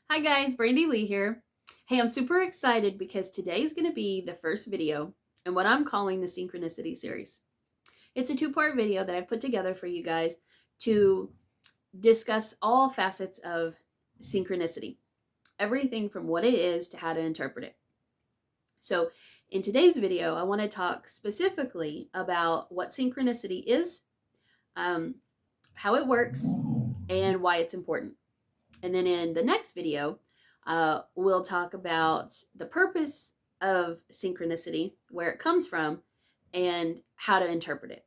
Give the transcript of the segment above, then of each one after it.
Hi guys, Brandy Lee here. Hey, I'm super excited because today is going to be the first video in what I'm calling the Synchronicity series. It's a two-part video that I've put together for you guys to discuss all facets of synchronicity, everything from what it is to how to interpret it. So in today's video, I want to talk specifically about what synchronicity is, how it works, and why it's important. And then in the next video, we'll talk about the purpose of synchronicity, where it comes from, and how to interpret it.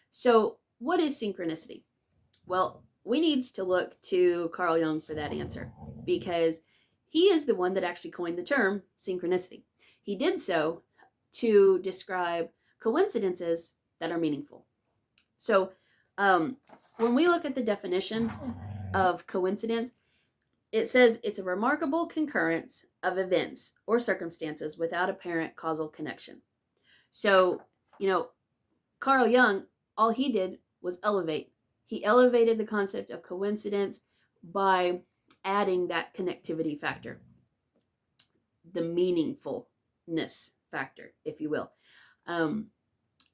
So, what is synchronicity? Well, we need to look to Carl Jung for that answer because he is the one that actually coined the term synchronicity. He did so to describe coincidences that are meaningful. So, when we look at the definition of coincidence, it says it's a remarkable concurrence of events or circumstances without apparent causal connection. So, Carl Jung, all he did was elevate. He elevated the concept of coincidence by adding that connectivity factor, the meaningfulness factor, if you will.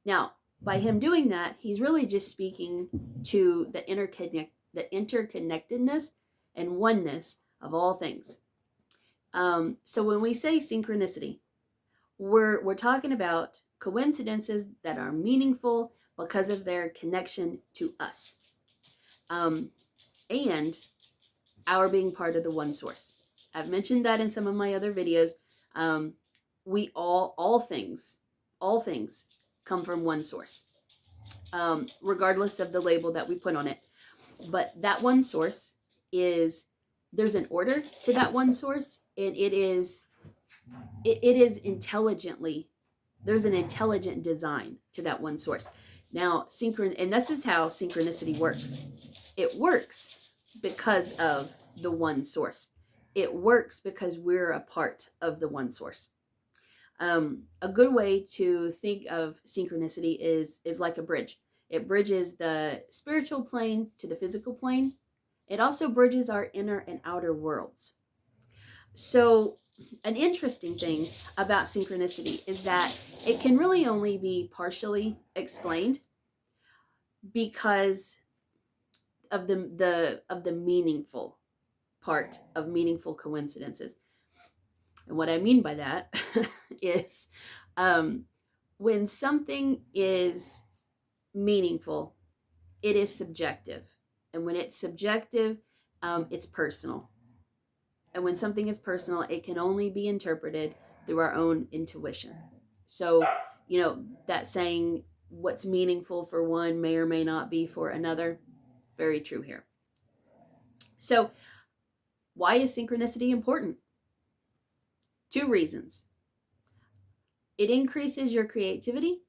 Now, by him doing that, he's really just speaking to the interconnectedness and oneness of all things. So when we say synchronicity, we're talking about coincidences that are meaningful because of their connection to us, and our being part of the one source. I've mentioned that in some of my other videos. We all things come from one source, regardless of the label that we put on it. But that one source there's an order to that one source, and it is intelligently, there's an intelligent design to that one source. Now, and this is how synchronicity works. It works because of the one source. It works because we're a part of the one source. A good way to think of synchronicity is like a bridge. It bridges the spiritual plane to the physical plane. It also bridges our inner and outer worlds. So, an interesting thing about synchronicity is that it can really only be partially explained because of the meaningful part of meaningful coincidences. And what I mean by that is when something is meaningful, it is subjective. And when it's subjective, it's personal. And when something is personal, it can only be interpreted through our own intuition. So, that saying, what's meaningful for one may or may not be for another, very true here. So, why is synchronicity important? 2 reasons. It increases your creativity.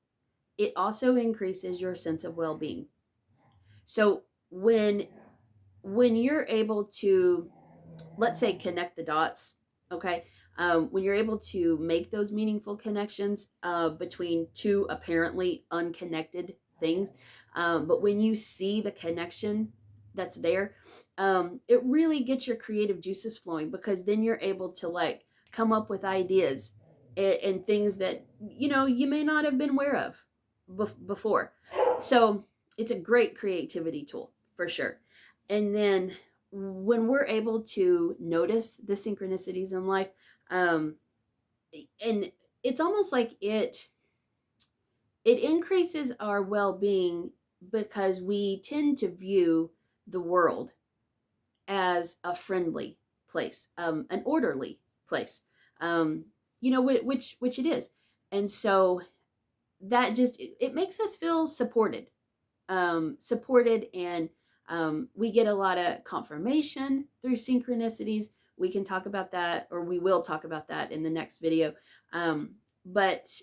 It also increases your sense of well-being. So, when you're able to, let's say, connect the dots, okay? When you're able to make those meaningful connections between two apparently unconnected things, but when you see the connection that's there, it really gets your creative juices flowing, because then you're able to come up with ideas and things that you may not have been aware of before. So it's a great creativity tool for sure. And then when we're able to notice the synchronicities in life, and it's almost like it increases our well-being, because we tend to view the world as a friendly place, an orderly place, which it is. And so that just, it makes us feel supported, and we get a lot of confirmation through synchronicities. We can talk about that, or we will talk about that in the next video. But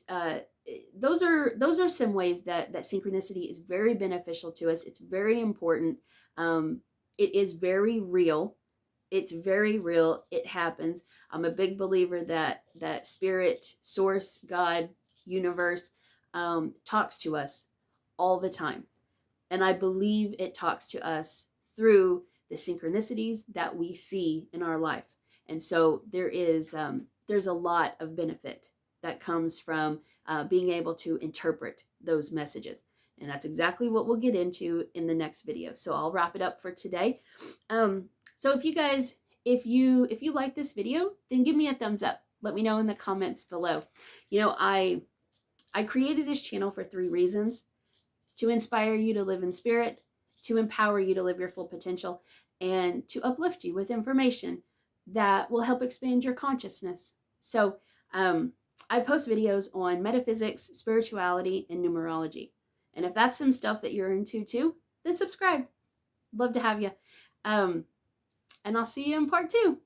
those are some ways that synchronicity is very beneficial to us. It's very important. It is very real. It's very real. It happens. I'm a big believer that spirit, source, God, universe talks to us all the time. And I believe it talks to us through the synchronicities that we see in our life. And so there's a lot of benefit that comes from being able to interpret those messages. And that's exactly what we'll get into in the next video. So I'll wrap it up for today. So if you guys, if you like this video, then give me a thumbs up. Let me know in the comments below. You know, I created this channel for 3 reasons: to inspire you to live in spirit, to empower you to live your full potential, and to uplift you with information that will help expand your consciousness. So I post videos on metaphysics, spirituality, and numerology. And if that's some stuff that you're into too, then subscribe. Love to have you. And I'll see you in part 2.